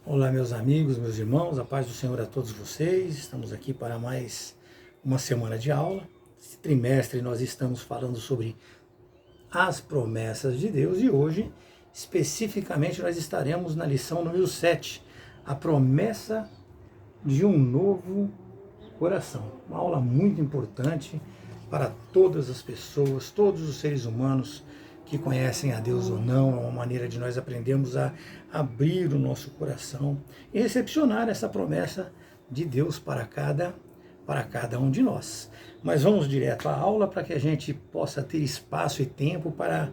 Olá, meus amigos, meus irmãos, a paz do Senhor a todos vocês. Estamos aqui para mais uma semana de aula. Esse trimestre nós estamos falando sobre as promessas de Deus e hoje, especificamente, nós estaremos na lição número 7, a promessa de um novo coração. Uma aula muito importante para todas as pessoas, todos os seres humanos que conhecem a Deus ou não. É uma maneira de nós aprendermos a abrir o nosso coração e recepcionar essa promessa de Deus para cada um de nós. Mas vamos direto à aula para que a gente possa ter espaço e tempo para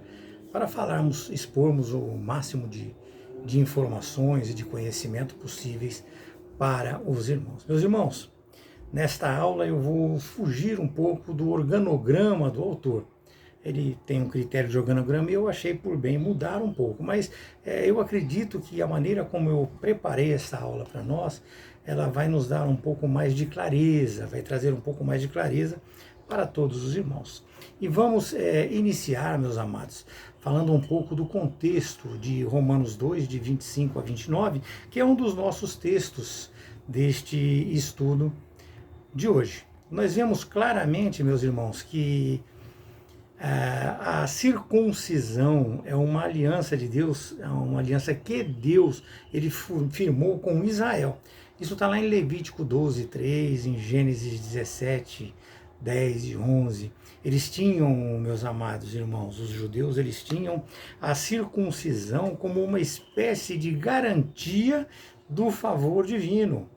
falarmos, expormos o máximo de informações e de conhecimento possíveis para os irmãos. Meus irmãos, nesta aula eu vou fugir um pouco do organograma do autor. Ele tem um critério de organograma e eu achei por bem mudar um pouco, mas eu acredito que a maneira como eu preparei essa aula para nós, ela vai nos dar um pouco mais de clareza, vai trazer um pouco mais de clareza para todos os irmãos. E vamos iniciar, meus amados, falando um pouco do contexto de Romanos 2, de 25 a 29, que é um dos nossos textos deste estudo de hoje. Nós vemos claramente, meus irmãos, que a circuncisão é uma aliança de Deus, é uma aliança que Deus ele firmou com Israel. Isso está lá em Levítico 12, 3, em Gênesis 17, 10 e 11. Eles tinham, meus amados irmãos, os judeus, eles tinham a circuncisão como uma espécie de garantia do favor divino.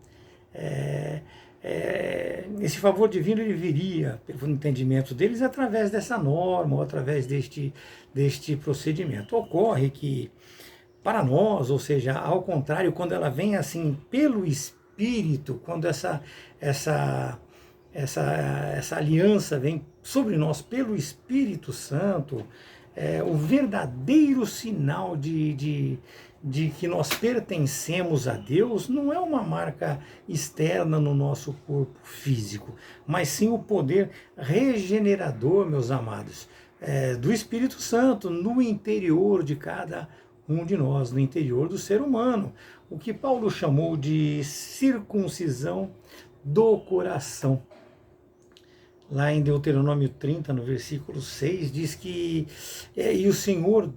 Esse favor divino ele viria, pelo entendimento deles, através dessa norma, ou através deste procedimento. Ocorre que, para nós, ou seja, ao contrário, quando ela vem assim pelo Espírito, quando essa aliança vem sobre nós pelo Espírito Santo, o verdadeiro sinal de que nós pertencemos a Deus não é uma marca externa no nosso corpo físico, mas sim o poder regenerador, meus amados, do Espírito Santo no interior de cada um de nós, no interior do ser humano. O que Paulo chamou de circuncisão do coração. Lá em Deuteronômio 30, no versículo 6, diz que e o Senhor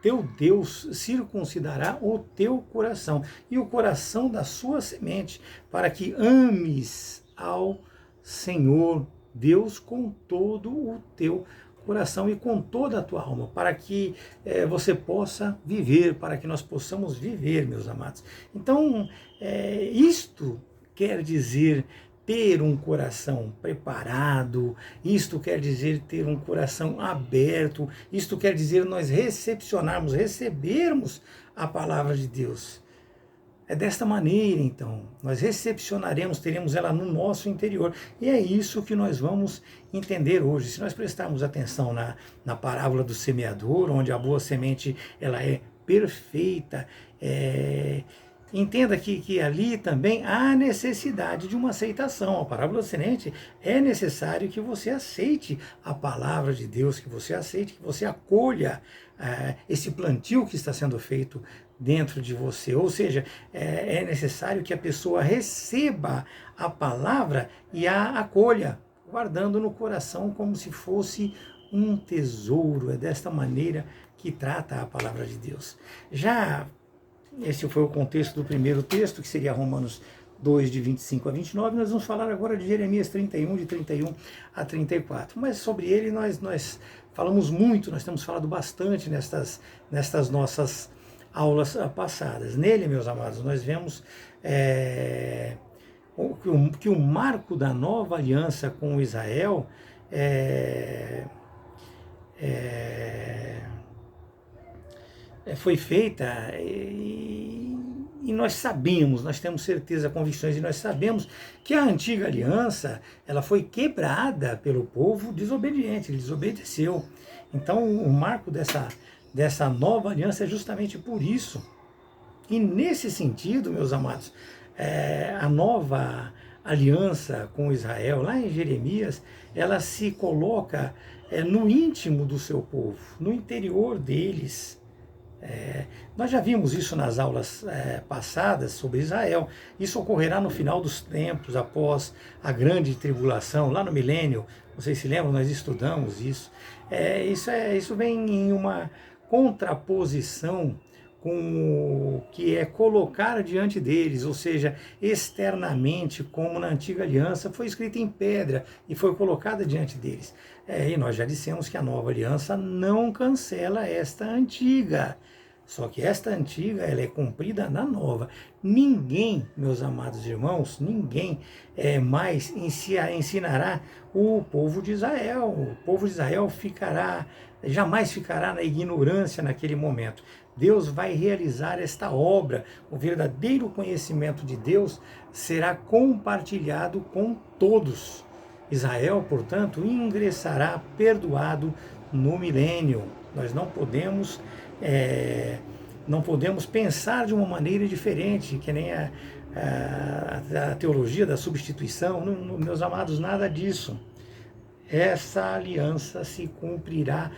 teu Deus circuncidará o teu coração e o coração da sua semente, para que ames ao Senhor Deus com todo o teu coração e com toda a tua alma, para que você possa viver, para que nós possamos viver, meus amados. Então, isto quer dizer ter um coração preparado, isto quer dizer ter um coração aberto, isto quer dizer nós recebermos a palavra de Deus. É desta maneira, então, nós recepcionaremos, teremos ela no nosso interior. E é isso que nós vamos entender hoje. Se nós prestarmos atenção na parábola do semeador, onde a boa semente ela é perfeita, entenda que ali também há necessidade de uma aceitação. A parábola da semente é necessário que você aceite a palavra de Deus, que você aceite, que você acolha esse plantio que está sendo feito dentro de você. Ou seja, é necessário que a pessoa receba a palavra e a acolha, guardando no coração como se fosse um tesouro. É desta maneira que trata a palavra de Deus. Já esse foi o contexto do primeiro texto, que seria Romanos 2, de 25 a 29. Nós vamos falar agora de Jeremias 31, de 31 a 34. Mas sobre ele nós falamos muito, nós temos falado bastante nestas nossas aulas passadas. Nele, meus amados, nós vemos que o marco da nova aliança com Israel foi feita e nós sabemos, nós temos certeza, convicções, e nós sabemos que a antiga aliança ela foi quebrada pelo povo desobediente, ele desobedeceu. Então o marco dessa nova aliança é justamente por isso. E nesse sentido, meus amados, a nova aliança com Israel, lá em Jeremias, ela se coloca no íntimo do seu povo, no interior deles. Nós já vimos isso nas aulas passadas sobre Israel. Isso ocorrerá no final dos tempos, após a grande tribulação, lá no milênio. Vocês se lembram? Nós estudamos isso. Isso vem em uma contraposição com o que é colocar diante deles, ou seja, externamente, como na antiga aliança, foi escrita em pedra e foi colocada diante deles. E nós já dissemos que a nova aliança não cancela esta antiga. Só que esta antiga, ela é cumprida na nova. Ninguém, meus amados irmãos, ninguém mais ensinará o povo de Israel. O povo de Israel jamais ficará na ignorância naquele momento. Deus vai realizar esta obra. O verdadeiro conhecimento de Deus será compartilhado com todos. Israel, portanto, ingressará perdoado no milênio. Nós não podemos pensar de uma maneira diferente, que nem a teologia da substituição. Não, meus amados, nada disso. Essa aliança se cumprirá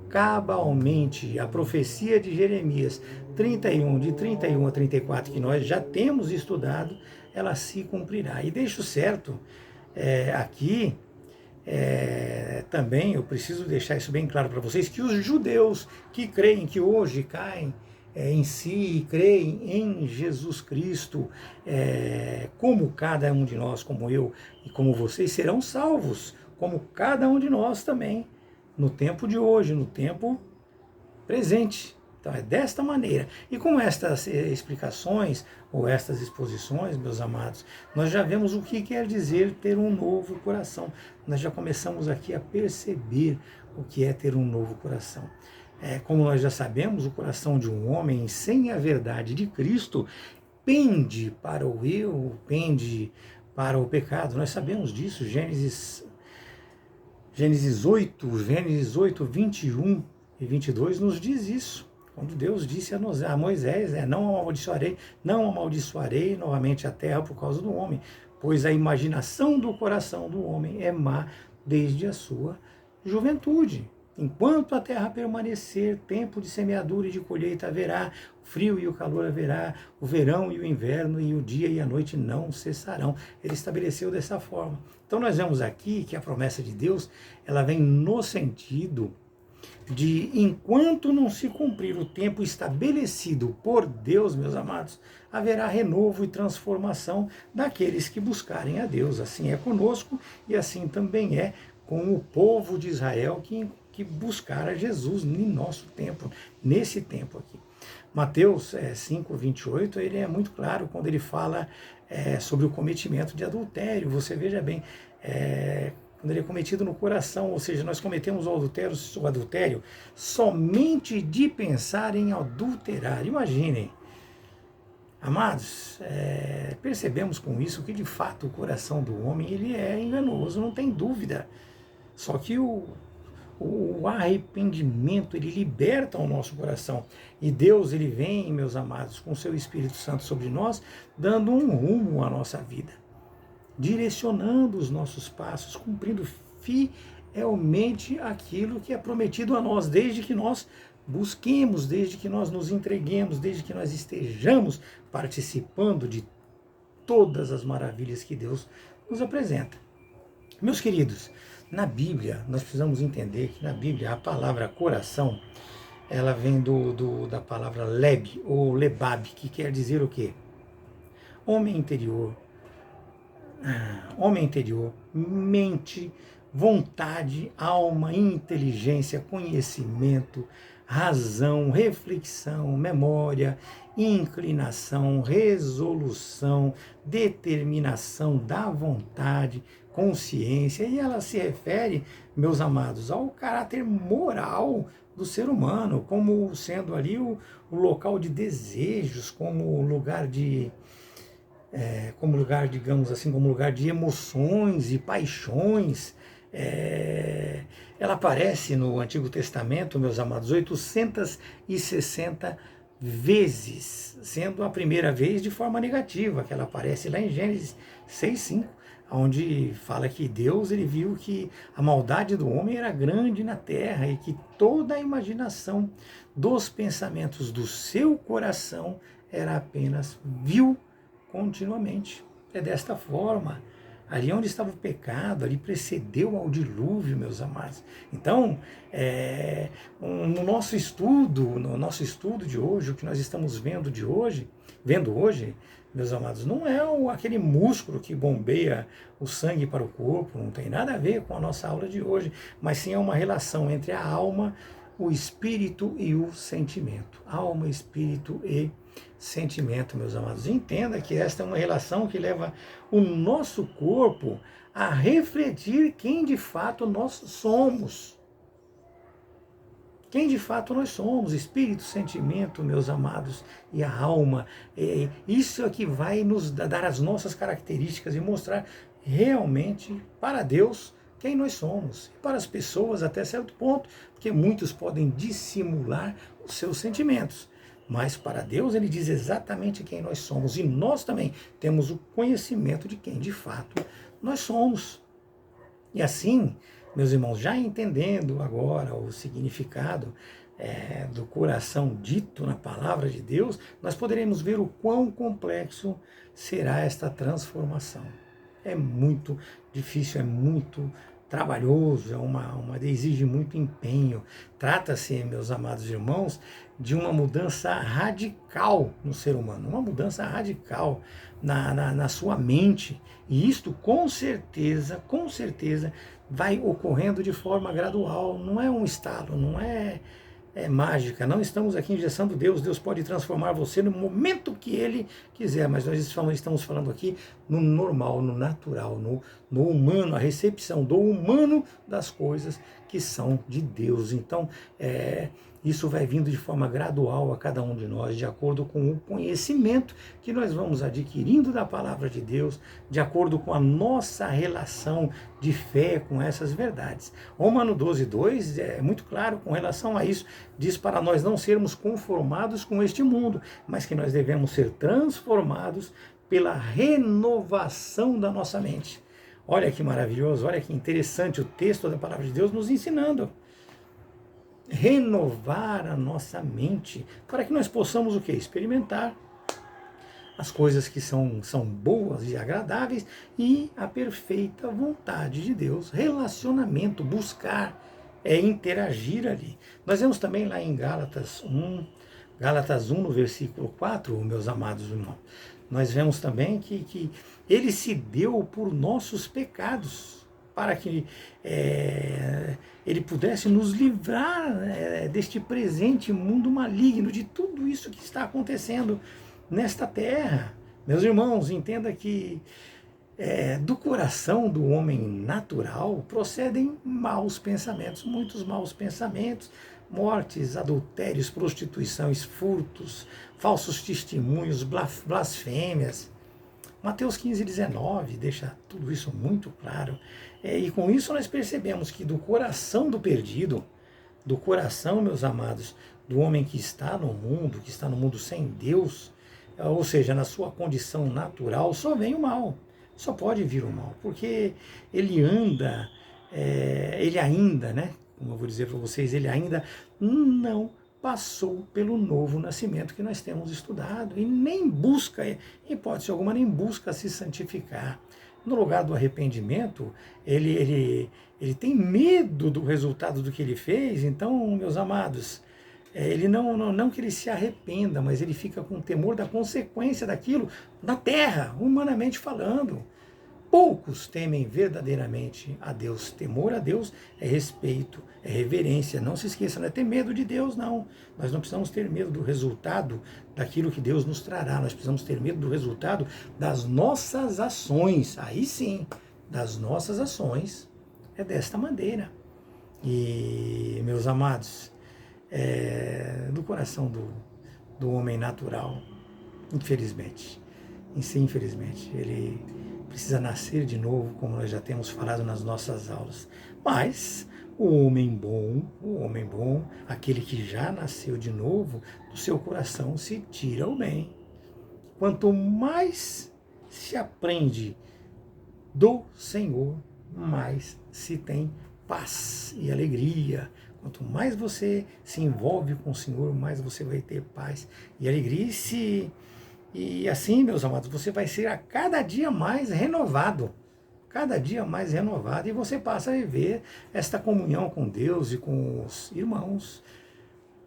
cabalmente. A profecia de Jeremias 31, de 31 a 34, que nós já temos estudado, ela se cumprirá. E deixo certo aqui, também eu preciso deixar isso bem claro para vocês, que os judeus que creem, que hoje caem em si e creem em Jesus Cristo, como cada um de nós, como eu e como vocês, serão salvos, como cada um de nós também, no tempo de hoje, no tempo presente. Então é desta maneira. E com estas explicações, ou estas exposições, meus amados, nós já vemos o que quer dizer ter um novo coração. Nós já começamos aqui a perceber o que é ter um novo coração. Como nós já sabemos, o coração de um homem sem a verdade de Cristo pende para o eu, pende para o pecado. Nós sabemos disso, Gênesis 8, 21 e 22 nos diz isso. Quando Deus disse a Moisés, não amaldiçoarei novamente a terra por causa do homem, pois a imaginação do coração do homem é má desde a sua juventude. Enquanto a terra permanecer, tempo de semeadura e de colheita haverá, o frio e o calor haverá, o verão e o inverno, e o dia e a noite não cessarão. Ele estabeleceu dessa forma. Então nós vemos aqui que a promessa de Deus, ela vem no sentido de, enquanto não se cumprir o tempo estabelecido por Deus, meus amados, haverá renovo e transformação daqueles que buscarem a Deus. Assim é conosco e assim também é com o povo de Israel que buscara Jesus em nosso tempo, nesse tempo aqui. Mateus 5, 28, ele é muito claro quando ele fala sobre o cometimento de adultério. Você veja bem, quando ele é cometido no coração, ou seja, nós cometemos o adultério somente de pensar em adulterar. Imaginem, amados, percebemos com isso que de fato o coração do homem ele é enganoso, não tem dúvida. Só que o arrependimento, ele liberta o nosso coração. E Deus, ele vem, meus amados, com o seu Espírito Santo sobre nós, dando um rumo à nossa vida, direcionando os nossos passos, cumprindo fielmente aquilo que é prometido a nós, desde que nós busquemos, desde que nós nos entreguemos, desde que nós estejamos participando de todas as maravilhas que Deus nos apresenta. Meus queridos, na Bíblia, nós precisamos entender que na Bíblia a palavra coração, ela vem da palavra leb, ou lebab, que quer dizer o quê? Homem interior, mente, vontade, alma, inteligência, conhecimento, razão, reflexão, memória, inclinação, resolução, determinação da vontade, consciência, e ela se refere, meus amados, ao caráter moral do ser humano, como sendo ali o local de desejos, como lugar, digamos assim, como lugar de emoções e paixões. Ela aparece no Antigo Testamento, meus amados, 860 vezes, sendo a primeira vez de forma negativa, que ela aparece lá em Gênesis 6:5, onde fala que Deus ele viu que a maldade do homem era grande na terra e que toda a imaginação dos pensamentos do seu coração era apenas vil continuamente. É desta forma. Ali onde estava o pecado, ali precedeu ao dilúvio, meus amados. Então, no nosso estudo de hoje, o que nós estamos vendo hoje, meus amados, não é aquele músculo que bombeia o sangue para o corpo, não tem nada a ver com a nossa aula de hoje, mas sim é uma relação entre a alma, o espírito e o sentimento. Alma, espírito e sentimento, meus amados. Entenda que esta é uma relação que leva o nosso corpo a refletir quem de fato nós somos. Quem de fato nós somos, espírito, sentimento, meus amados, e a alma. Isso é que vai nos dar as nossas características e mostrar realmente para Deus quem nós somos. E para as pessoas até certo ponto, porque muitos podem dissimular os seus sentimentos. Mas para Deus ele diz exatamente quem nós somos. E nós também temos o conhecimento de quem de fato nós somos. E assim, meus irmãos, já entendendo agora o significado do coração dito na palavra de Deus, nós poderemos ver o quão complexo será esta transformação. É muito difícil, é muito trabalhoso, exige muito empenho. Trata-se, meus amados irmãos, de uma mudança radical no ser humano, uma mudança radical na sua mente. E isto com certeza, vai ocorrendo de forma gradual, não é um estalo, não é mágica, não estamos aqui engessando Deus. Deus pode transformar você no momento que Ele quiser, mas nós estamos falando aqui no normal, no natural, no humano, a recepção do humano das coisas que são de Deus. Então, isso vai vindo de forma gradual a cada um de nós, de acordo com o conhecimento que nós vamos adquirindo da palavra de Deus, de acordo com a nossa relação de fé com essas verdades. Romanos 12:2 é muito claro com relação a isso, diz para nós não sermos conformados com este mundo, mas que nós devemos ser transformados pela renovação da nossa mente. Olha que maravilhoso, olha que interessante o texto da palavra de Deus nos ensinando. Renovar a nossa mente, para que nós possamos o quê? Experimentar as coisas que são boas e agradáveis e a perfeita vontade de Deus. Relacionamento, buscar, interagir ali. Nós vemos também lá em Gálatas 1 no versículo 4, meus amados irmãos, nós vemos também que ele se deu por nossos pecados, para que ele pudesse nos livrar deste presente mundo maligno, de tudo isso que está acontecendo nesta terra. Meus irmãos, entenda que do coração do homem natural procedem maus pensamentos, muitos maus pensamentos, mortes, adultérios, prostituições, furtos, falsos testemunhos, blasfêmias. Mateus 15:19 deixa tudo isso muito claro. E com isso nós percebemos que do coração do perdido, do coração, meus amados, do homem que está no mundo sem Deus, ou seja, na sua condição natural, só vem o mal. Só pode vir o mal, porque ele ainda, né? Como eu vou dizer para vocês, ele ainda não passou pelo novo nascimento que nós temos estudado e nem busca, em hipótese alguma, nem busca se santificar. No lugar do arrependimento, ele tem medo do resultado do que ele fez. Então, meus amados, ele não que ele se arrependa, mas ele fica com temor da consequência daquilo na terra, humanamente falando. Poucos temem verdadeiramente a Deus. Temor a Deus é respeito, é reverência. Não se esqueça, não é ter medo de Deus, não. Nós não precisamos ter medo do resultado daquilo que Deus nos trará. Nós precisamos ter medo do resultado das nossas ações. Aí sim, das nossas ações. É desta maneira. E, meus amados, do coração do homem natural, infelizmente, ele precisa nascer de novo, como nós já temos falado nas nossas aulas. Mas o homem bom, aquele que já nasceu de novo, do seu coração se tira o bem. Quanto mais se aprende do Senhor, mais se tem paz e alegria. Quanto mais você se envolve com o Senhor, mais você vai ter paz e alegria. E assim, meus amados, você vai ser a cada dia mais renovado. Cada dia mais renovado. E você passa a viver esta comunhão com Deus e com os irmãos.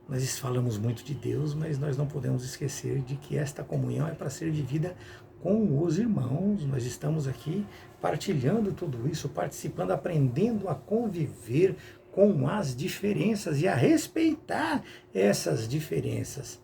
Nós falamos muito de Deus, mas nós não podemos esquecer de que esta comunhão é para ser vivida com os irmãos. Nós estamos aqui partilhando tudo isso, participando, aprendendo a conviver com as diferenças e a respeitar essas diferenças.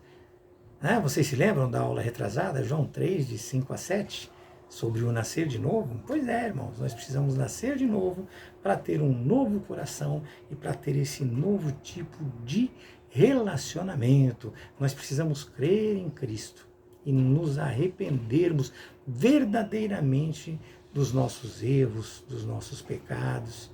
Vocês se lembram da aula retrasada, João 3, de 5 a 7, sobre o nascer de novo? Pois é, irmãos, nós precisamos nascer de novo para ter um novo coração e para ter esse novo tipo de relacionamento. Nós precisamos crer em Cristo e nos arrependermos verdadeiramente dos nossos erros, dos nossos pecados.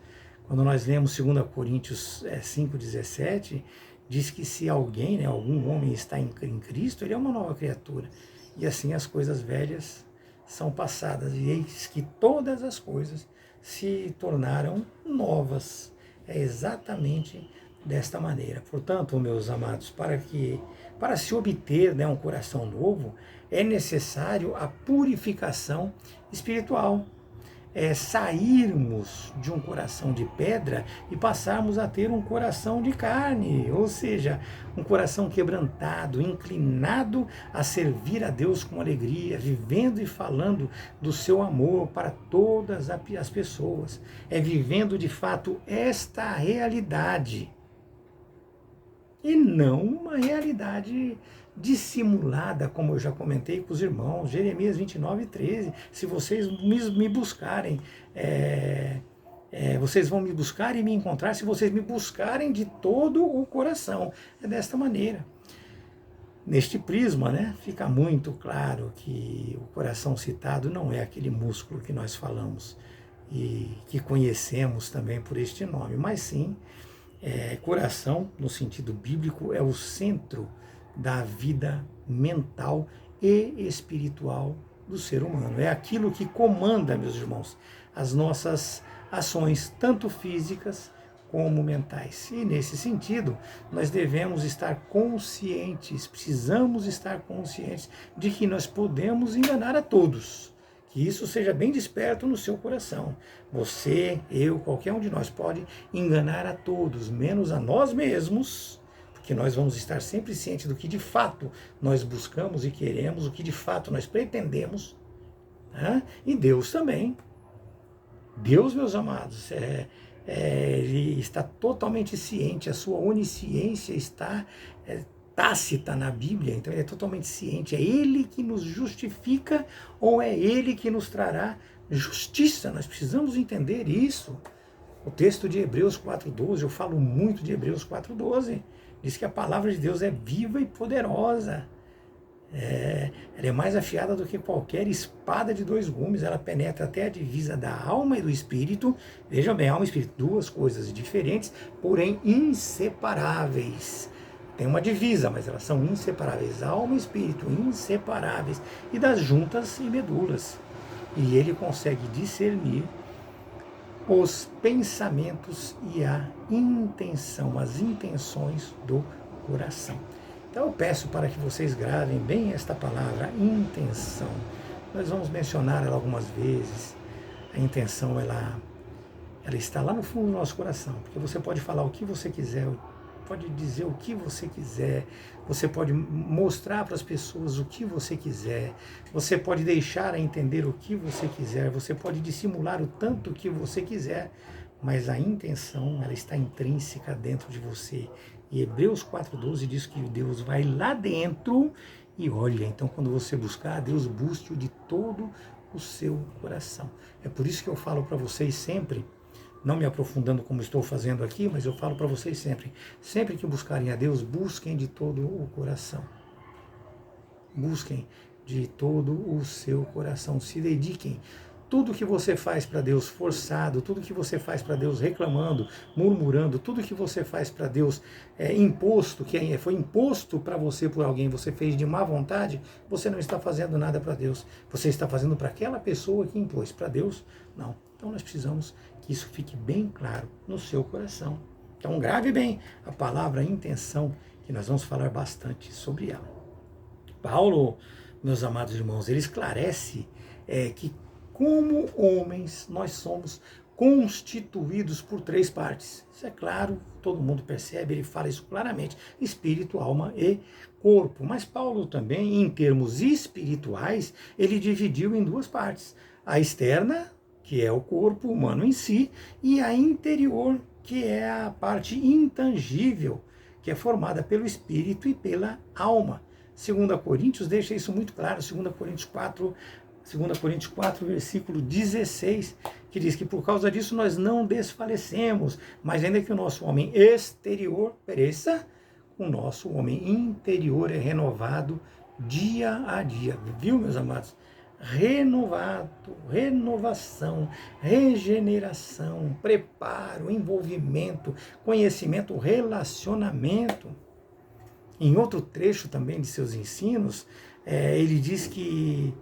Quando nós lemos 2 Coríntios 5,17, diz que se alguém, algum homem está em Cristo, ele é uma nova criatura. E assim as coisas velhas são passadas, e eis que todas as coisas se tornaram novas. É exatamente desta maneira. Portanto, meus amados, para se obter um coração novo, é necessário a purificação espiritual. Sairmos de um coração de pedra e passarmos a ter um coração de carne, ou seja, um coração quebrantado, inclinado a servir a Deus com alegria, vivendo e falando do seu amor para todas as pessoas. É vivendo de fato esta realidade e não uma realidade dissimulada, como eu já comentei com os irmãos, Jeremias 29:13, se vocês me buscarem, vocês vão me buscar e me encontrar se vocês me buscarem de todo o coração. É desta maneira. Neste prisma, fica muito claro que o coração citado não é aquele músculo que nós falamos e que conhecemos também por este nome, mas sim, coração, no sentido bíblico, é o centro da vida mental e espiritual do ser humano. É aquilo que comanda, meus irmãos, as nossas ações, tanto físicas como mentais. E nesse sentido, nós devemos estar conscientes, precisamos estar conscientes de que nós podemos enganar a todos. Que isso seja bem desperto no seu coração. Você, eu, qualquer um de nós pode enganar a todos, menos a nós mesmos, porque nós vamos estar sempre cientes do que de fato nós buscamos e queremos, o que de fato nós pretendemos, e Deus também. Deus, meus amados, ele está totalmente ciente, a sua onisciência está tácita na Bíblia, então ele é totalmente ciente, é ele que nos justifica ou é ele que nos trará justiça. Nós precisamos entender isso. O texto de Hebreus 4:12, eu falo muito de Hebreus 4:12, diz que a palavra de Deus é viva e poderosa. Ela é mais afiada do que qualquer espada de dois gumes, ela penetra até a divisa da alma e do espírito. Veja bem, alma e espírito, duas coisas diferentes, porém inseparáveis. Tem uma divisa, mas elas são inseparáveis, alma e espírito, inseparáveis, e das juntas e medulas. E ele consegue discernir os pensamentos e a intenção, as intenções do coração. Então eu peço para que vocês gravem bem esta palavra, intenção. Nós vamos mencionar ela algumas vezes. A intenção, ela está lá no fundo do nosso coração, porque você pode falar o que você quiser, pode dizer o que você quiser, você pode mostrar para as pessoas o que você quiser, você pode deixar a entender o que você quiser, você pode dissimular o tanto que você quiser, mas a intenção, ela está intrínseca dentro de você. E Hebreus 4:12 diz que Deus vai lá dentro e olha. Então, quando você buscar, Deus busque-o de todo o seu coração. É por isso que eu falo para vocês sempre, não me aprofundando como estou fazendo aqui, mas eu falo para vocês sempre que buscarem a Deus, busquem de todo o coração. Busquem de todo o seu coração, se dediquem tudo que você faz para Deus forçado, tudo que você faz para Deus reclamando, murmurando, tudo que você faz para Deus imposto, que foi imposto para você por alguém, você fez de má vontade, você não está fazendo nada para Deus. Você está fazendo para aquela pessoa que impôs. Para Deus, não. Então nós precisamos que isso fique bem claro no seu coração. Então grave bem a palavra intenção, que nós vamos falar bastante sobre ela. Paulo, meus amados irmãos, ele esclarece que como homens nós somos constituídos por 3 partes. Isso é claro, todo mundo percebe, ele fala isso claramente: espírito, alma e corpo. Mas Paulo também, em termos espirituais, ele dividiu em 2 partes. A externa, que é o corpo humano em si, e a interior, que é a parte intangível, que é formada pelo espírito e pela alma. 2 Coríntios deixa isso muito claro, 2 Coríntios 4, versículo 16, que diz que por causa disso nós não desfalecemos, mas ainda que o nosso homem exterior pereça, o nosso homem interior é renovado dia a dia. Viu, meus amados? Renovado, renovação, regeneração, preparo, envolvimento, conhecimento, relacionamento. Em outro trecho também de seus ensinos, ele diz que,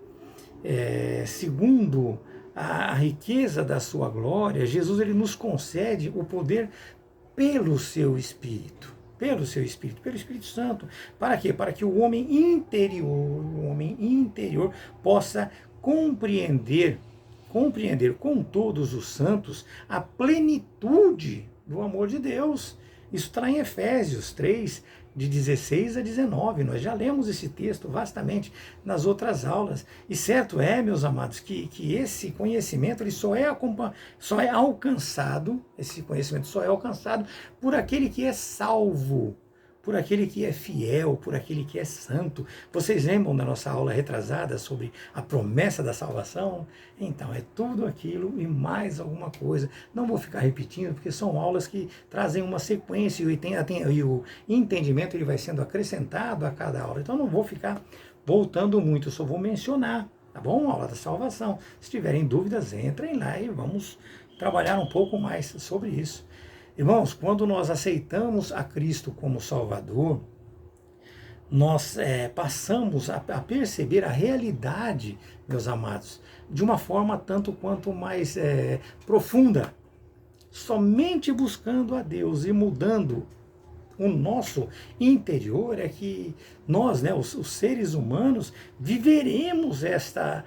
segundo a riqueza da sua glória, Jesus ele nos concede o poder pelo seu Espírito. Pelo Espírito Santo. Para quê? Para que o homem interior possa compreender com todos os santos a plenitude do amor de Deus. Isso está em Efésios 3, de 16 a 19. Nós já lemos esse texto vastamente nas outras aulas. E certo é, meus amados, que esse conhecimento ele só é alcançado, esse conhecimento só é alcançado por aquele que é salvo, por aquele que é fiel, por aquele que é santo. Vocês lembram da nossa aula retrasada sobre a promessa da salvação? Então, é tudo aquilo e mais alguma coisa. Não vou ficar repetindo, porque são aulas que trazem uma sequência e o entendimento ele vai sendo acrescentado a cada aula. Então, não vou ficar voltando muito, só vou mencionar, tá bom? Aula da salvação. Se tiverem dúvidas, entrem lá e vamos trabalhar um pouco mais sobre isso. Irmãos, quando nós aceitamos a Cristo como Salvador, nós passamos a perceber a realidade, meus amados, de uma forma tanto quanto mais profunda. Somente buscando a Deus e mudando o nosso interior é que nós, os seres humanos, viveremos esta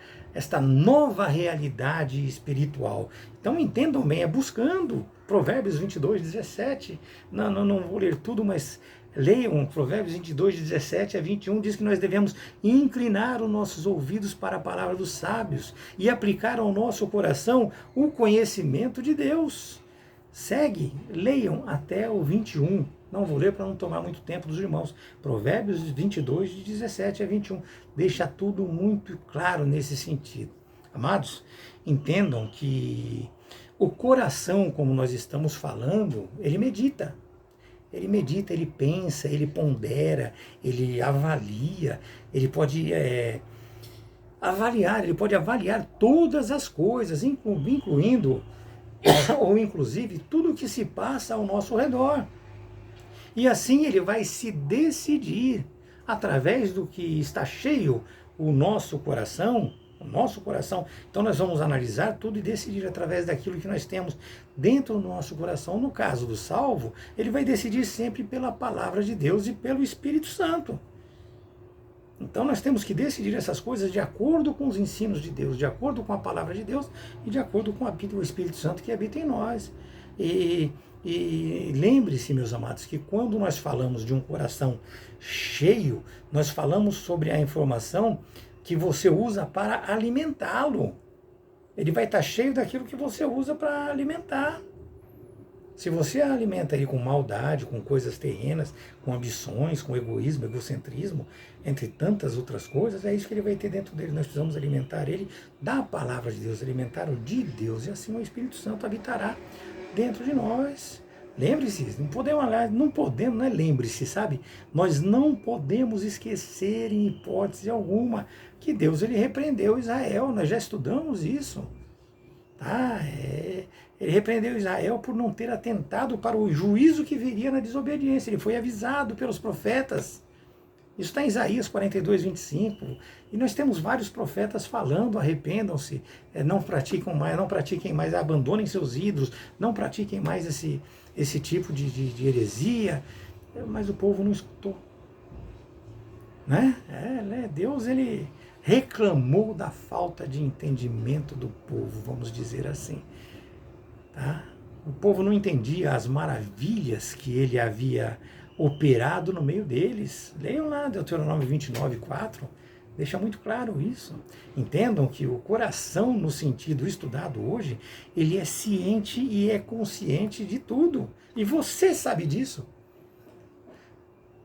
nova realidade espiritual. Então entendam bem, é buscando. Provérbios 22, 17, não vou ler tudo, mas leiam Provérbios 22, 17 a 21, diz que nós devemos inclinar os nossos ouvidos para a palavra dos sábios e aplicar ao nosso coração o conhecimento de Deus. Segue, leiam até o 21, não vou ler para não tomar muito tempo dos irmãos. Provérbios 22, de 17 a 21, deixa tudo muito claro nesse sentido. Amados, entendam que o coração, como nós estamos falando, ele medita, ele pensa, ele pondera, ele avalia, ele pode avaliar todas as coisas, incluindo ou inclusive tudo o que se passa ao nosso redor. E assim ele vai se decidir através do que está cheio o nosso coração. Então nós vamos analisar tudo e decidir através daquilo que nós temos dentro do nosso coração. No caso do salvo, ele vai decidir sempre pela palavra de Deus e pelo Espírito Santo. Então nós temos que decidir essas coisas de acordo com os ensinos de Deus, de acordo com a palavra de Deus e de acordo com o Espírito Santo que habita em nós. E lembre-se, meus amados, que quando nós falamos de um coração cheio, nós falamos sobre a informação que você usa para alimentá-lo. Ele vai estar cheio daquilo que você usa para alimentar. Se você alimenta ele com maldade, com coisas terrenas, com ambições, com egoísmo, egocentrismo, entre tantas outras coisas, é isso que ele vai ter dentro dele. Nós precisamos alimentar ele da palavra de Deus, alimentar o de Deus, e assim o Espírito Santo habitará dentro de nós. Lembre-se, lembre-se, sabe? Nós não podemos esquecer em hipótese alguma que Deus ele repreendeu Israel, nós já estudamos isso. Tá? Ele repreendeu Israel por não ter atentado para o juízo que viria na desobediência. Ele foi avisado pelos profetas. Isso está em Isaías 42, 25. E nós temos vários profetas falando: arrependam-se, não pratiquem mais, abandonem seus ídolos, não pratiquem mais esse tipo de heresia. Mas o povo não escutou. Né? Deus, ele reclamou da falta de entendimento do povo, vamos dizer assim. Tá? O povo não entendia as maravilhas que ele havia operado no meio deles. Leiam lá Deuteronômio 29, 4, deixa muito claro isso. Entendam que o coração, no sentido estudado hoje, ele é ciente e é consciente de tudo. E você sabe disso.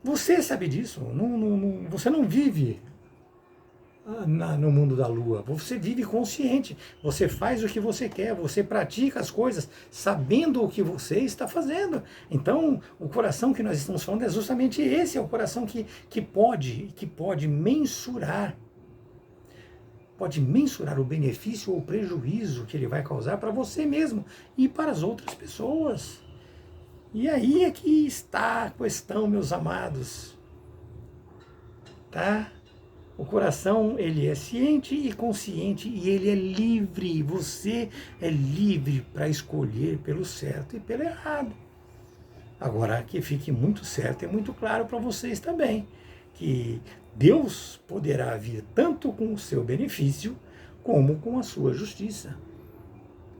Você sabe disso. Você não vive no mundo da lua. Você vive consciente. Você faz o que você quer. Você pratica as coisas sabendo o que você está fazendo. Então, o coração que nós estamos falando é justamente esse. É o coração que pode mensurar. Pode mensurar o benefício ou o prejuízo que ele vai causar para você mesmo e para as outras pessoas. E aí é que está a questão, meus amados. Tá? O coração, ele é ciente e consciente e ele é livre. Você é livre para escolher pelo certo e pelo errado. Agora, que fique muito certo e muito claro para vocês também, que Deus poderá vir tanto com o seu benefício como com a sua justiça.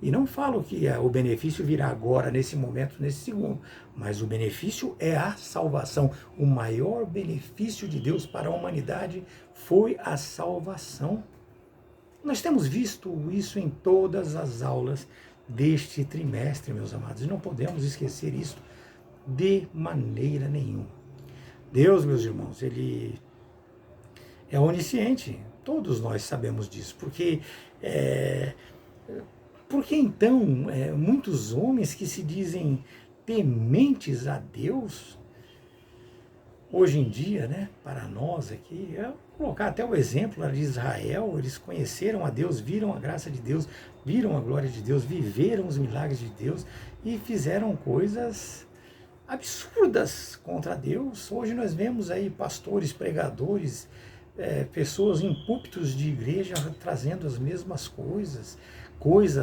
E não falo que o benefício virá agora, nesse momento, nesse segundo. Mas o benefício é a salvação. O maior benefício de Deus para a humanidade foi a salvação. Nós temos visto isso em todas as aulas deste trimestre, meus amados. E não podemos esquecer isso de maneira nenhuma. Deus, meus irmãos, ele é onisciente. Todos nós sabemos disso. Porque então, muitos homens que se dizem tementes a Deus, hoje em dia, né, para nós aqui, eu vou colocar até o exemplo de Israel, eles conheceram a Deus, viram a graça de Deus, viram a glória de Deus, viveram os milagres de Deus e fizeram coisas absurdas contra Deus. Hoje nós vemos aí pastores, pregadores, pessoas em púlpitos de igreja trazendo as mesmas coisas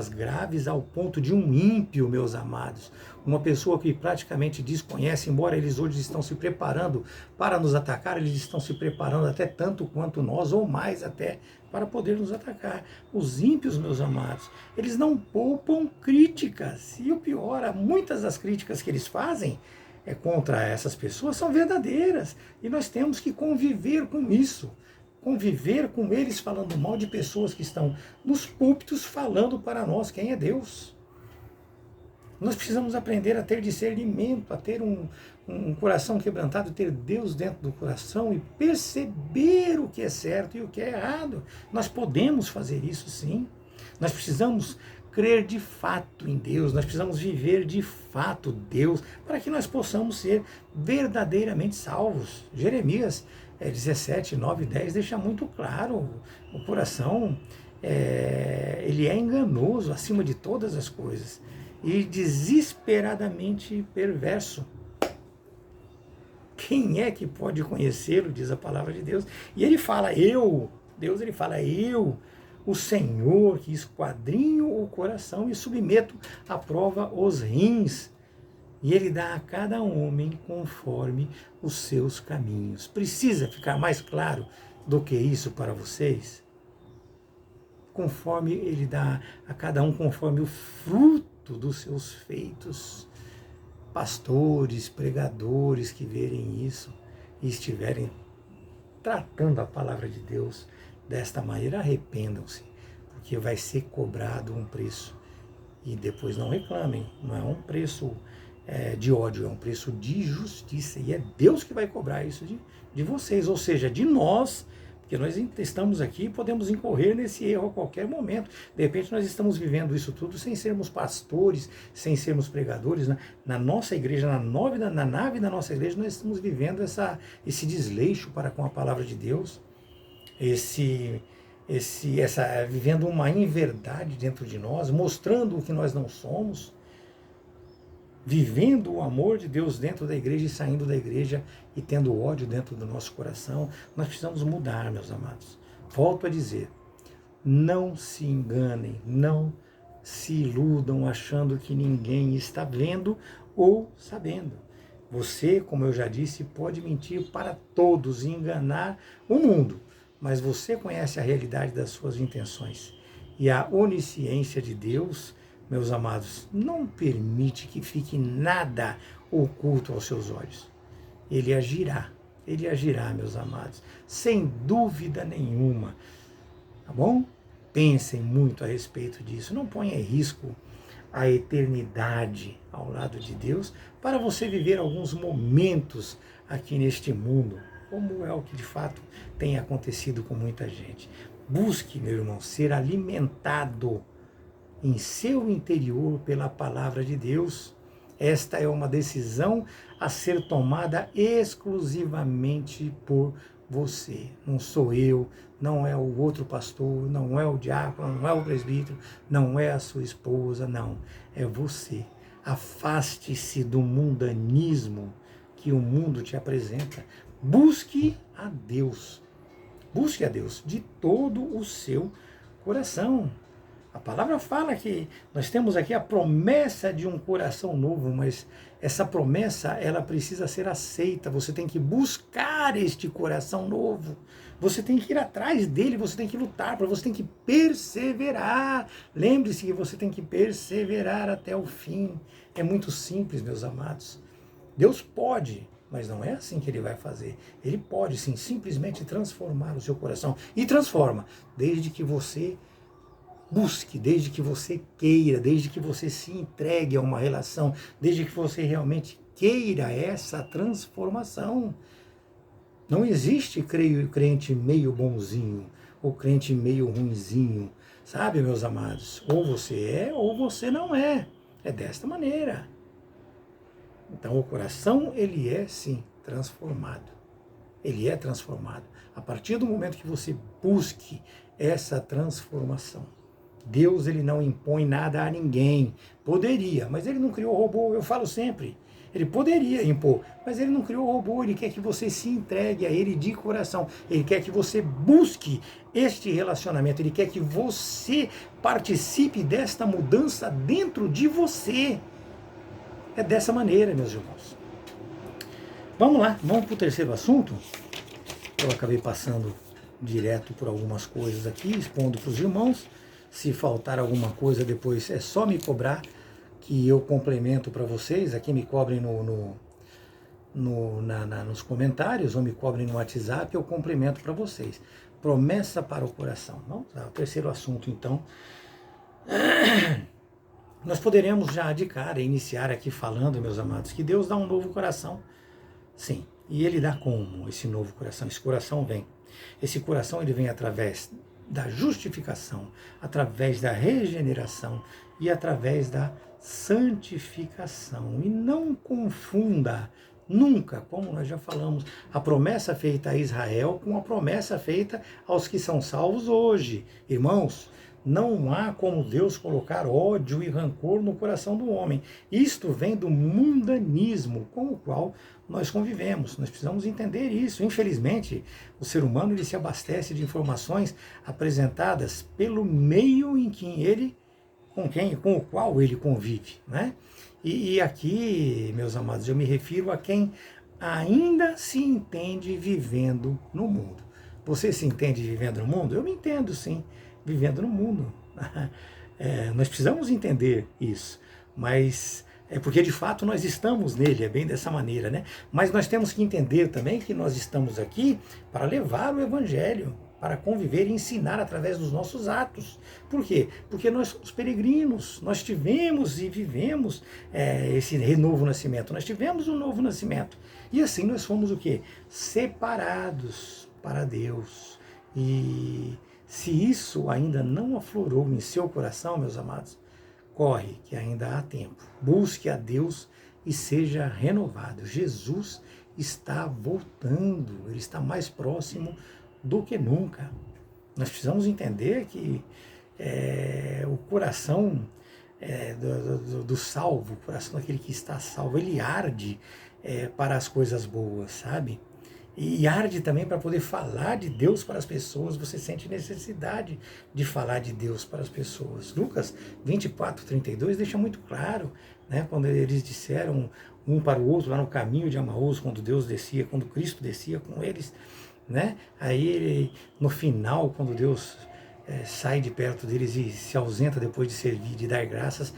graves ao ponto de um ímpio, meus amados, uma pessoa que praticamente desconhece, embora eles hoje estão se preparando para nos atacar, eles estão se preparando até tanto quanto nós, ou mais até, para poder nos atacar. Os ímpios, meus amados, eles não poupam críticas, e o pior, muitas das críticas que eles fazem contra essas pessoas são verdadeiras, e nós temos que conviver com isso. Conviver com eles falando mal de pessoas que estão nos púlpitos falando para nós quem é Deus. Nós precisamos aprender a ter discernimento, a ter um coração quebrantado, ter Deus dentro do coração e perceber o que é certo e o que é errado. Nós podemos fazer isso sim. Nós precisamos crer de fato em Deus, nós precisamos viver de fato Deus, para que nós possamos ser verdadeiramente salvos. Jeremias 17, 9 e 10 deixa muito claro, o coração ele é enganoso acima de todas as coisas e desesperadamente perverso. Quem é que pode conhecê-lo, diz a palavra de Deus. E ele fala, Deus ele fala, o Senhor que esquadrinho o coração e submeto à prova os rins. E ele dá a cada homem conforme os seus caminhos. Precisa ficar mais claro do que isso para vocês? Conforme ele dá a cada um conforme o fruto dos seus feitos. Pastores, pregadores que verem isso e estiverem tratando a palavra de Deus desta maneira, arrependam-se, porque vai ser cobrado um preço. E depois não reclamem, não é um preço de ódio, é um preço de justiça, e é Deus que vai cobrar isso de vocês, ou seja, de nós, porque nós estamos aqui e podemos incorrer nesse erro a qualquer momento. De repente nós estamos vivendo isso tudo sem sermos pastores, sem sermos pregadores. Na nossa igreja, na nave da nossa igreja, nós estamos vivendo esse desleixo para com a palavra de Deus, vivendo uma inverdade dentro de nós, mostrando o que nós não somos, vivendo o amor de Deus dentro da igreja e saindo da igreja e tendo ódio dentro do nosso coração. Nós precisamos mudar, meus amados. Volto a dizer, não se enganem, não se iludam achando que ninguém está vendo ou sabendo. Você, como eu já disse, pode mentir para todos e enganar o mundo, mas você conhece a realidade das suas intenções. E a onisciência de Deus, meus amados, não permite que fique nada oculto aos seus olhos. Ele agirá, meus amados, sem dúvida nenhuma. Tá bom? Pensem muito a respeito disso. Não ponha em risco a eternidade ao lado de Deus para você viver alguns momentos aqui neste mundo, como é o que de fato tem acontecido com muita gente. Busque, meu irmão, ser alimentado em seu interior pela palavra de Deus. Esta é uma decisão a ser tomada exclusivamente por você. Não sou eu, não é o outro pastor, não é o diácono, não é o presbítero, não é a sua esposa, não. É você. Afaste-se do mundanismo que o mundo te apresenta. Busque a Deus. Busque a Deus de todo o seu coração. A palavra fala que nós temos aqui a promessa de um coração novo, mas essa promessa, ela precisa ser aceita. Você tem que buscar este coração novo. Você tem que ir atrás dele, você tem que lutar, você tem que perseverar. Lembre-se que você tem que perseverar até o fim. É muito simples, meus amados. Deus pode, mas não é assim que ele vai fazer. Ele pode, sim, simplesmente transformar o seu coração. E transforma, desde que você busque, desde que você queira, desde que você se entregue a uma relação, desde que você realmente queira essa transformação. Não existe, creio, crente meio bonzinho ou crente meio ruinzinho, sabe, meus amados? Ou você é ou você não é. É desta maneira. Então o coração, ele é sim transformado. Ele é transformado. A partir do momento que você busque essa transformação. Deus, ele não impõe nada a ninguém. Poderia, mas ele não criou robô, eu falo sempre. Ele poderia impor, mas ele não criou robô. Ele quer que você se entregue a ele de coração. Ele quer que você busque este relacionamento. Ele quer que você participe desta mudança dentro de você. É dessa maneira, meus irmãos. Vamos lá, vamos para o terceiro assunto. Eu acabei passando direto por algumas coisas aqui, expondo para os irmãos. Se faltar alguma coisa depois é só me cobrar, que eu complemento para vocês. Aqui me cobrem nos comentários ou me cobrem no WhatsApp, eu complemento para vocês. Promessa para o coração. Vamos lá, o terceiro assunto então. Nós poderemos já de cara iniciar aqui falando, meus amados, que Deus dá um novo coração. Sim, e Ele dá como esse novo coração? Esse coração vem. Esse coração ele vem através da justificação, através da regeneração e através da santificação. E não confunda nunca, como nós já falamos, a promessa feita a Israel com a promessa feita aos que são salvos hoje. Irmãos, não há como Deus colocar ódio e rancor no coração do homem. Isto vem do mundanismo com o qual nós convivemos. Nós precisamos entender isso. Infelizmente, o ser humano ele se abastece de informações apresentadas pelo meio em que ele, com o qual ele convive, né? E aqui, meus amados, eu me refiro a quem ainda se entende vivendo no mundo. Você se entende vivendo no mundo? Eu me entendo, sim, vivendo no mundo. Nós precisamos entender isso, mas é porque de fato nós estamos nele, é bem dessa maneira, né? Mas nós temos que entender também que nós estamos aqui para levar o Evangelho, para conviver e ensinar através dos nossos atos. Por quê? Porque nós somos peregrinos, nós tivemos e vivemos esse renovo nascimento, nós tivemos um novo nascimento. E assim nós fomos o quê? Separados para Deus. E se isso ainda não aflorou em seu coração, meus amados, corre, que ainda há tempo. Busque a Deus e seja renovado. Jesus está voltando, Ele está mais próximo do que nunca. Nós precisamos entender que o coração do salvo, o coração daquele que está salvo, ele arde para as coisas boas, sabe? E arde também para poder falar de Deus para as pessoas. Você sente necessidade de falar de Deus para as pessoas. Lucas 24:32 deixa muito claro, né, quando eles disseram um para o outro lá no caminho de Emaús, quando Deus descia, quando Cristo descia com eles, né? Aí no final, quando Deus sai de perto deles e se ausenta depois de servir, de dar graças,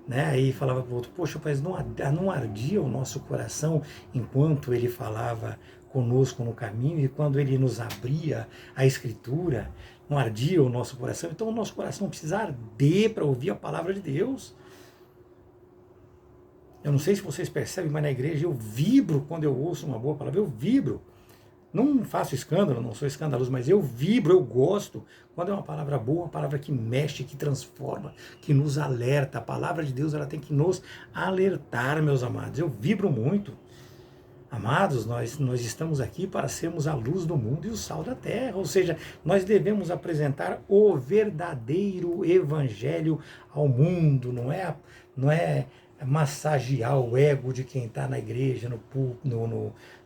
né? Aí falava para o outro: poxa, mas não ardia o nosso coração enquanto ele falava conosco no caminho, e quando ele nos abria a Escritura, não ardia o nosso coração? Então o nosso coração precisa arder para ouvir a palavra de Deus. Eu não sei se vocês percebem, mas na igreja eu vibro quando eu ouço uma boa palavra, eu vibro. Não faço escândalo, não sou escandaloso, mas eu vibro, eu gosto quando é uma palavra boa, uma palavra que mexe, que transforma, que nos alerta. A palavra de Deus, ela tem que nos alertar, meus amados. Eu vibro muito. Amados, nós estamos aqui para sermos a luz do mundo e o sal da terra, ou seja, nós devemos apresentar o verdadeiro evangelho ao mundo, não é massagear o ego de quem está na igreja,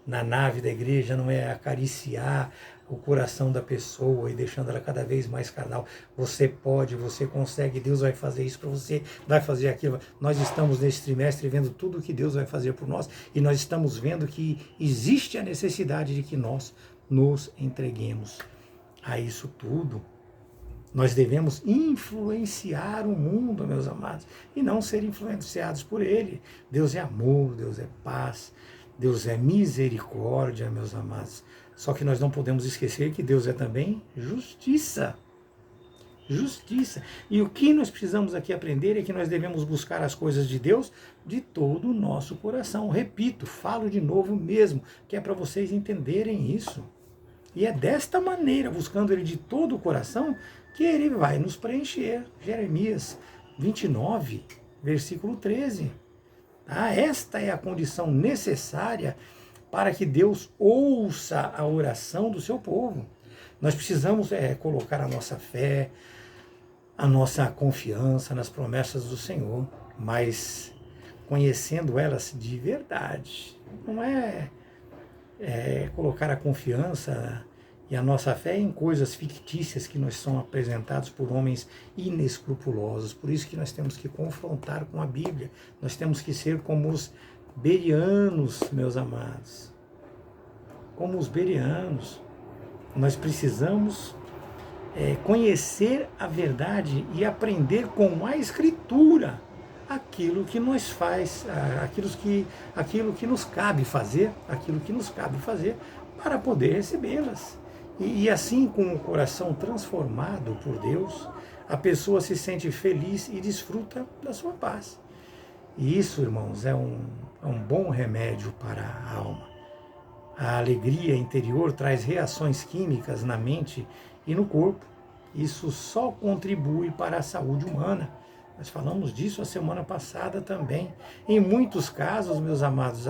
na nave da igreja, não é acariciar o coração da pessoa e deixando ela cada vez mais carnal. Você pode, você consegue, Deus vai fazer isso para você, vai fazer aquilo. Nós estamos nesse trimestre vendo tudo o que Deus vai fazer por nós, e nós estamos vendo que existe a necessidade de que nós nos entreguemos a isso tudo. Nós devemos influenciar o mundo, meus amados, e não ser influenciados por ele. Deus é amor, Deus é paz, Deus é misericórdia, meus amados. Só que nós não podemos esquecer que Deus é também justiça. Justiça. E o que nós precisamos aqui aprender é que nós devemos buscar as coisas de Deus de todo o nosso coração. Repito, falo de novo mesmo, que é para vocês entenderem isso. E é desta maneira, buscando Ele de todo o coração, que Ele vai nos preencher. Jeremias 29, versículo 13. Tá? Esta é a condição necessária para que Deus ouça a oração do seu povo. Nós precisamos colocar a nossa fé, a nossa confiança nas promessas do Senhor, mas conhecendo elas de verdade. Não é colocar a confiança e a nossa fé em coisas fictícias que nos são apresentados por homens inescrupulosos. Por isso que nós temos que confrontar com a Bíblia. Nós temos que ser como os bereanos, meus amados. Como os bereanos. Nós precisamos conhecer a verdade e aprender com a Escritura aquilo que nos faz, aquilo que nos cabe fazer, para poder recebê-las. E assim, com o coração transformado por Deus, a pessoa se sente feliz e desfruta da sua paz. E isso, irmãos, é um bom remédio para a alma. A alegria interior traz reações químicas na mente e no corpo. Isso só contribui para a saúde humana. Nós falamos disso a semana passada também. Em muitos casos, meus amados,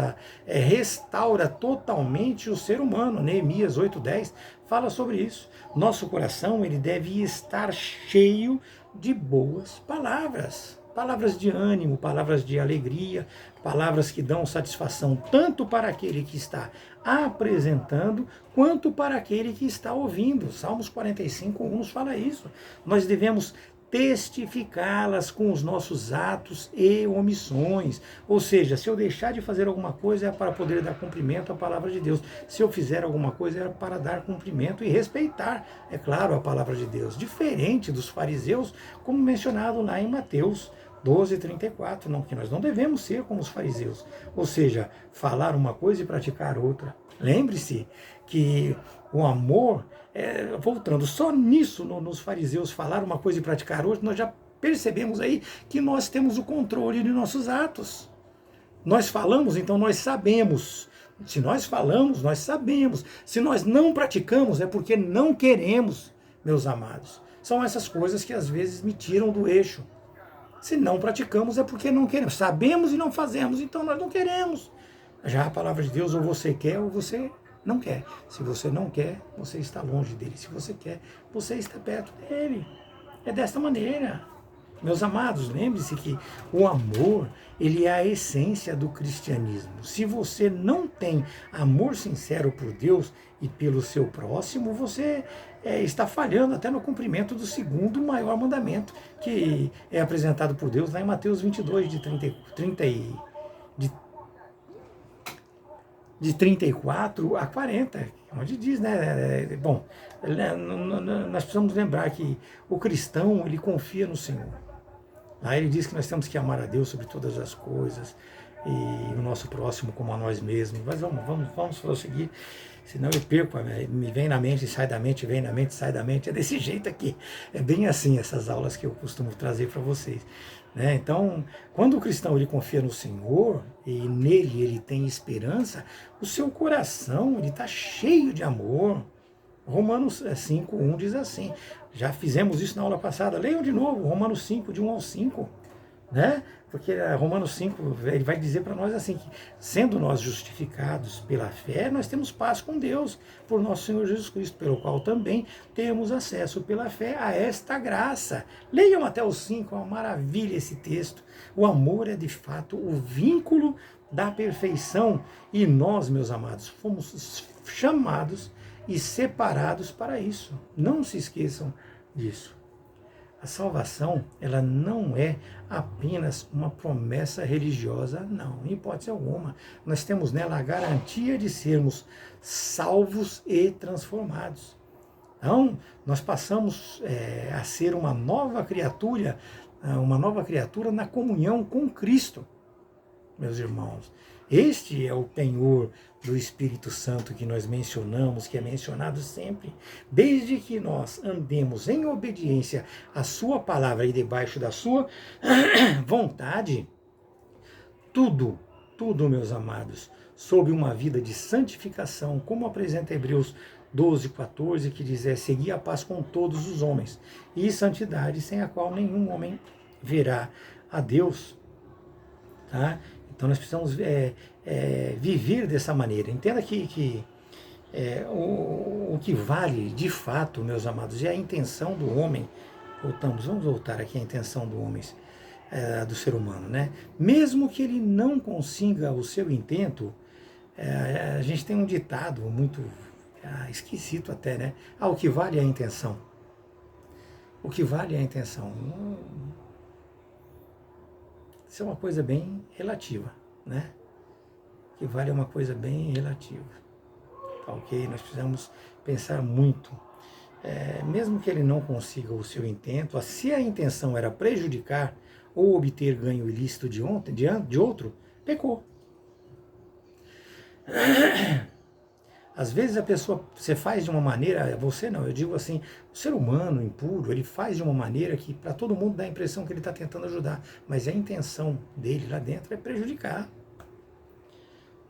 restaura totalmente o ser humano. Neemias 8:10 fala sobre isso. Nosso coração, ele deve estar cheio de boas palavras. Palavras de ânimo, palavras de alegria, palavras que dão satisfação tanto para aquele que está apresentando, quanto para aquele que está ouvindo. Salmos 45:1 nos fala isso. Nós devemos testificá-las com os nossos atos e omissões. Ou seja, se eu deixar de fazer alguma coisa é para poder dar cumprimento à palavra de Deus. Se eu fizer alguma coisa é para dar cumprimento e respeitar, é claro, a palavra de Deus. Diferente dos fariseus, como mencionado lá em Mateus 12:34, não, que nós não devemos ser como os fariseus, ou seja, falar uma coisa e praticar outra. Lembre-se que o amor, voltando só nisso, nos fariseus falar uma coisa e praticar outra, nós já percebemos aí que nós temos o controle de nossos atos. Nós falamos, então nós sabemos. Se nós falamos, nós sabemos. Se nós não praticamos, é porque não queremos, meus amados. São essas coisas que às vezes me tiram do eixo. Se não praticamos é porque não queremos. Sabemos e não fazemos, então nós não queremos. Já a palavra de Deus, ou você quer ou você Não quer. Se você não quer, você está longe dele. Se você quer, você está perto dele. É desta maneira. Meus amados, lembre-se que o amor, ele é a essência do cristianismo. Se você não tem amor sincero por Deus e pelo seu próximo, você está falhando até no cumprimento do segundo maior mandamento, que é apresentado por Deus lá em Mateus 22, de 34 a 40, onde diz, né? Bom, nós precisamos lembrar que o cristão, ele confia no Senhor. Aí ele diz que nós temos que amar a Deus sobre todas as coisas e o nosso próximo como a nós mesmos. Mas vamos prosseguir, senão eu perco, me vem na mente, sai da mente, vem na mente, sai da mente. É desse jeito aqui. É bem assim essas aulas que eu costumo trazer para vocês. Né? Então, quando o cristão ele confia no Senhor e nele ele tem esperança, o seu coração ele está cheio de amor. Romanos 5:1 diz assim, já fizemos isso na aula passada, leiam de novo, Romanos 5, de 1 ao 5, né? Porque Romanos 5, ele vai dizer para nós assim, que sendo nós justificados pela fé, nós temos paz com Deus, por nosso Senhor Jesus Cristo, pelo qual também temos acesso pela fé a esta graça. Leiam até o 5, é uma maravilha esse texto. O amor é de fato o vínculo da perfeição, e nós, meus amados, fomos chamados e separados para isso. Não se esqueçam disso. A salvação, ela não é apenas uma promessa religiosa, não, em hipótese alguma. Nós temos nela a garantia de sermos salvos e transformados. Então, nós passamos a ser uma nova criatura na comunhão com Cristo, meus irmãos. Este é o penhor do Espírito Santo que nós mencionamos, que é mencionado sempre. Desde que nós andemos em obediência à sua palavra e debaixo da sua vontade, tudo, meus amados, sob uma vida de santificação, como apresenta Hebreus 12:14, que diz, segui a paz com todos os homens, e santidade, sem a qual nenhum homem verá a Deus. Tá? Então nós precisamos viver dessa maneira. Entenda que o que vale de fato, meus amados, é a intenção do homem. Vamos voltar aqui à intenção do homem, do ser humano, né? Mesmo que ele não consiga o seu intento, a gente tem um ditado muito esquisito até, né? O que vale é a intenção. O que vale é a intenção. Isso é uma coisa bem relativa, né? Que vale uma coisa bem relativa. Tá, ok? Nós precisamos pensar muito. Mesmo que ele não consiga o seu intento, se a intenção era prejudicar ou obter ganho ilícito de outro, pecou. Às vezes a pessoa, você faz de uma maneira, você não, eu digo assim, o ser humano impuro, ele faz de uma maneira que para todo mundo dá a impressão que ele está tentando ajudar, mas a intenção dele lá dentro é prejudicar,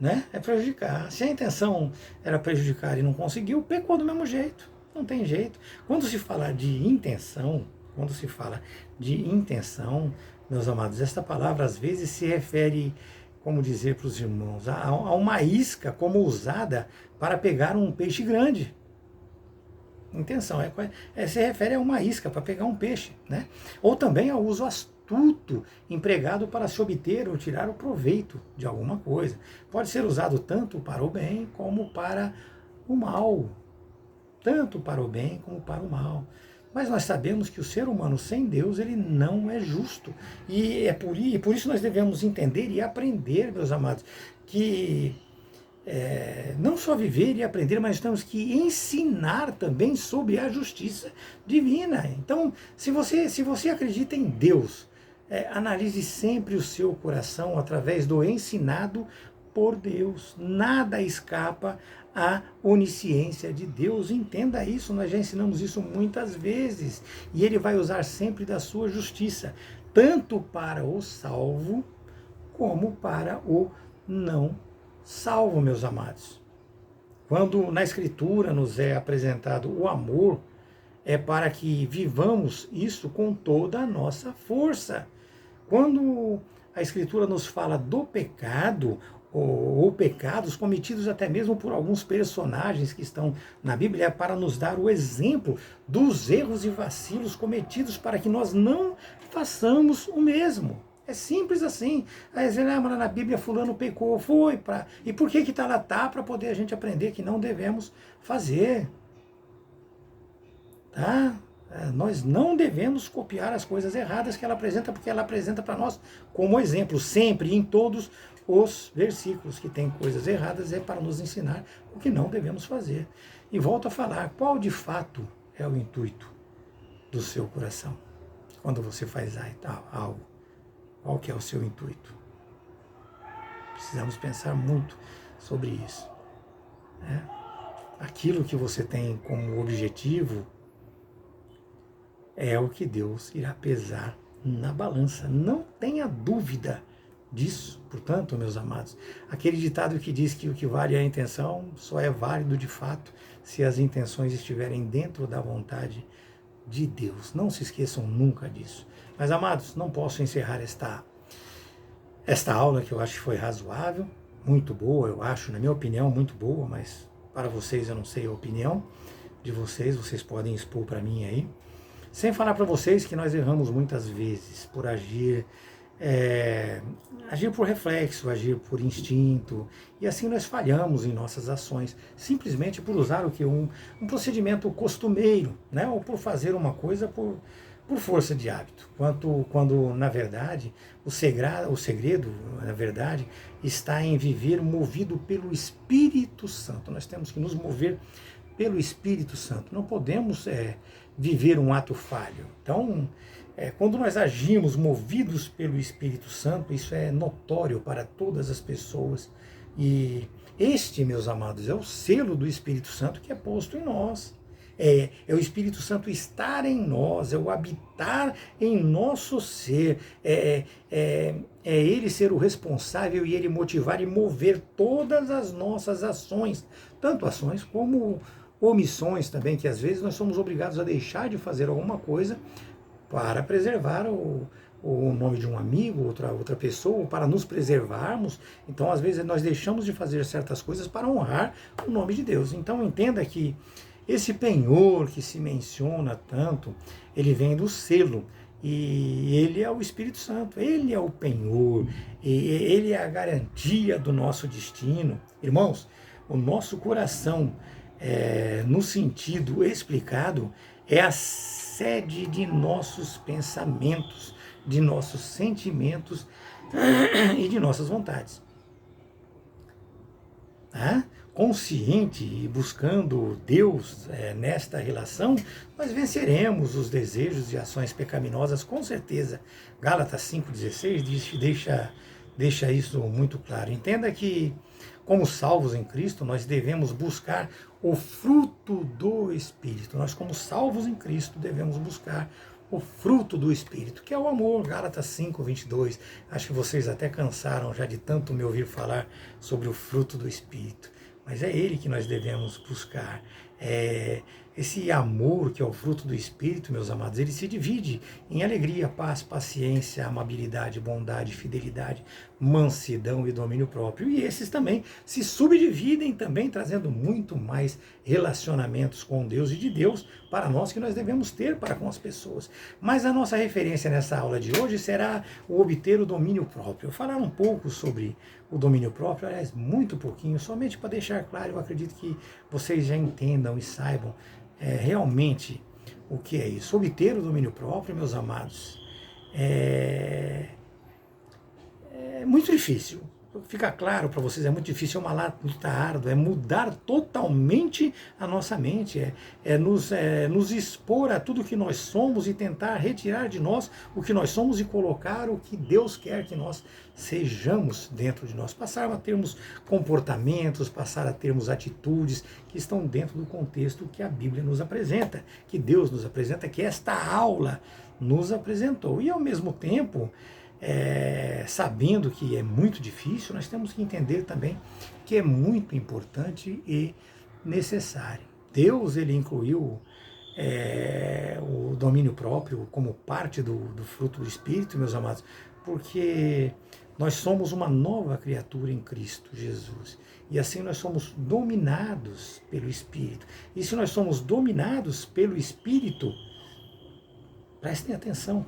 né? É prejudicar. Se a intenção era prejudicar e não conseguiu, pecou do mesmo jeito, não tem jeito. Quando se fala de intenção, meus amados, esta palavra às vezes se refere, como dizer para os irmãos, a uma isca como usada para pegar um peixe grande. Intenção, se refere a uma isca para pegar um peixe, né? Ou também ao uso astuto empregado para se obter ou tirar o proveito de alguma coisa. Pode ser usado tanto para o bem como para o mal. Tanto para o bem como para o mal. Mas nós sabemos que o ser humano sem Deus, ele não é justo. E por isso nós devemos entender e aprender, meus amados, que não só viver e aprender, mas temos que ensinar também sobre a justiça divina. Então, se você acredita em Deus, analise sempre o seu coração através do ensinado por Deus. Nada escapa à onisciência de Deus. Entenda isso, nós já ensinamos isso muitas vezes. E Ele vai usar sempre da sua justiça, tanto para o salvo, como para o não salvo, meus amados. Quando na Escritura nos é apresentado o amor, é para que vivamos isso com toda a nossa força. Quando a Escritura nos fala do pecado, ou pecados cometidos até mesmo por alguns personagens que estão na Bíblia, para nos dar o exemplo dos erros e vacilos cometidos para que nós não façamos o mesmo. É simples assim. Aí você lembra, na Bíblia fulano pecou, foi para... E por que está lá? Tá para poder a gente aprender que não devemos fazer. Tá? Nós não devemos copiar as coisas erradas que ela apresenta, porque ela apresenta para nós como exemplo, sempre, em todos os versículos que tem coisas erradas, é para nos ensinar o que não devemos fazer. E volto a falar, qual de fato é o intuito do seu coração quando você faz algo? Qual que é o seu intuito? Precisamos pensar muito sobre isso. Né? Aquilo que você tem como objetivo é o que Deus irá pesar na balança. Não tenha dúvida disso. Portanto, meus amados, aquele ditado que diz que o que vale é a intenção só é válido de fato se as intenções estiverem dentro da vontade de Deus. Não se esqueçam nunca disso. Mas, amados, não posso encerrar esta aula, que eu acho que foi razoável, muito boa, eu acho, na minha opinião, muito boa, mas para vocês eu não sei a opinião de vocês, vocês podem expor para mim aí. Sem falar para vocês que nós erramos muitas vezes por agir por reflexo, agir por instinto, e assim nós falhamos em nossas ações, simplesmente por usar o que? Um procedimento costumeiro, né? Ou por fazer uma coisa por força de hábito, quando na verdade o segredo, na verdade, está em viver movido pelo Espírito Santo. Nós temos que nos mover pelo Espírito Santo, não podemos viver um ato falho. Então, quando nós agimos movidos pelo Espírito Santo, isso é notório para todas as pessoas, e este, meus amados, é o selo do Espírito Santo que é posto em nós. É o Espírito Santo estar em nós, é o habitar em nosso ser, é Ele ser o responsável e Ele motivar e mover todas as nossas ações, tanto ações como omissões também, que às vezes nós somos obrigados a deixar de fazer alguma coisa para preservar o nome de um amigo, outra pessoa, para nos preservarmos. Então, às vezes, nós deixamos de fazer certas coisas para honrar o nome de Deus. Então, entenda que esse penhor que se menciona tanto, ele vem do selo, e ele é o Espírito Santo, ele é o penhor, e ele é a garantia do nosso destino. Irmãos, o nosso coração, no sentido explicado, é a sede de nossos pensamentos, de nossos sentimentos e de nossas vontades. Consciente e buscando Deus nesta relação, nós venceremos os desejos e ações pecaminosas, com certeza. Gálatas 5,16 deixa isso muito claro. Entenda que, como salvos em Cristo, nós devemos buscar o fruto do Espírito. Nós, como salvos em Cristo, devemos buscar o fruto do Espírito, que é o amor. Gálatas 5,22. Acho que vocês até cansaram já de tanto me ouvir falar sobre o fruto do Espírito. Mas é ele que nós devemos buscar. Esse amor, que é o fruto do Espírito, meus amados, ele se divide em alegria, paz, paciência, amabilidade, bondade, fidelidade, mansidão e domínio próprio. E esses também se subdividem também, trazendo muito mais relacionamentos com Deus e de Deus para nós, que nós devemos ter para com as pessoas. Mas a nossa referência nessa aula de hoje será o obter o domínio próprio. Eu falar um pouco sobre o domínio próprio, aliás, muito pouquinho, somente para deixar claro. Eu acredito que vocês já entendam e saibam realmente o que é isso. Obter o domínio próprio, meus amados, é muito difícil. Fica claro para vocês, é muito difícil, é uma luta árdua, é mudar totalmente a nossa mente, nos expor a tudo que nós somos e tentar retirar de nós o que nós somos e colocar o que Deus quer que nós sejamos dentro de nós. Passar a termos comportamentos, passar a termos atitudes que estão dentro do contexto que a Bíblia nos apresenta, que Deus nos apresenta, que esta aula nos apresentou. E ao mesmo tempo, sabendo que é muito difícil, nós temos que entender também que é muito importante e necessário. Deus, ele incluiu o domínio próprio como parte do fruto do Espírito, meus amados, porque nós somos uma nova criatura em Cristo Jesus. E assim nós somos dominados pelo Espírito. E se nós somos dominados pelo Espírito, prestem atenção,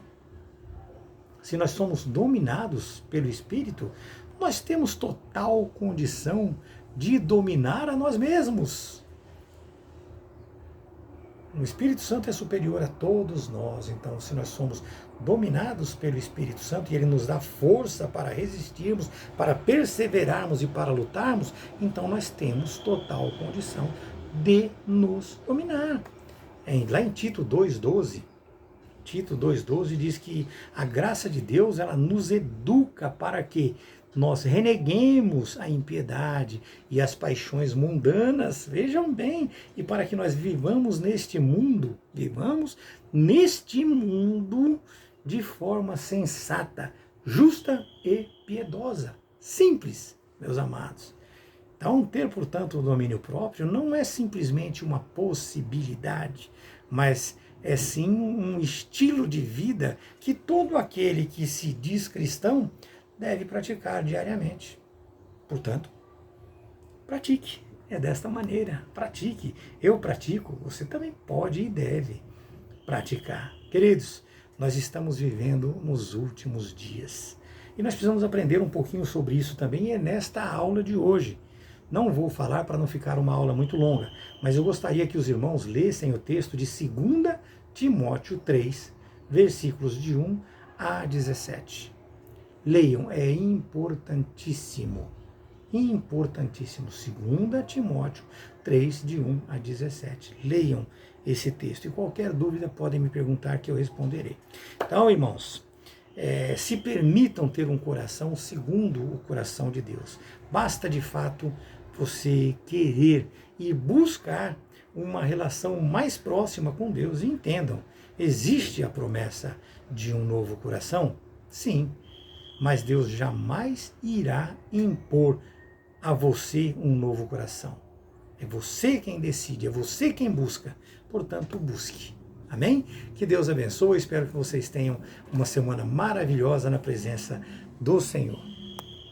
se nós somos dominados pelo Espírito, nós temos total condição de dominar a nós mesmos. O Espírito Santo é superior a todos nós, então se nós somos dominados pelo Espírito Santo e ele nos dá força para resistirmos, para perseverarmos e para lutarmos, então nós temos total condição de nos dominar. Lá em Tito 2,12, Tito 2,12 diz que a graça de Deus ela nos educa para que nós reneguemos a impiedade e as paixões mundanas, vejam bem, e para que nós vivamos neste mundo de forma sensata, justa e piedosa. Simples, meus amados. Então, ter, portanto, o domínio próprio não é simplesmente uma possibilidade, mas é sim um estilo de vida que todo aquele que se diz cristão deve praticar diariamente. Portanto, pratique. É desta maneira. Pratique. Eu pratico, você também pode e deve praticar. Queridos, nós estamos vivendo nos últimos dias. E nós precisamos aprender um pouquinho sobre isso também, e é nesta aula de hoje. Não vou falar para não ficar uma aula muito longa, mas eu gostaria que os irmãos lessem o texto de 2 Timóteo 3, versículos de 1 a 17. Leiam, é importantíssimo. Importantíssimo. 2 Timóteo 3, de 1 a 17. Leiam esse texto. E qualquer dúvida podem me perguntar que eu responderei. Então, irmãos, se permitam ter um coração segundo o coração de Deus. Basta, de fato, você querer e buscar uma relação mais próxima com Deus. E entendam, existe a promessa de um novo coração? Sim. Mas Deus jamais irá impor a você um novo coração. É você quem decide, é você quem busca. Portanto, busque. Amém? Que Deus abençoe. Espero que vocês tenham uma semana maravilhosa na presença do Senhor.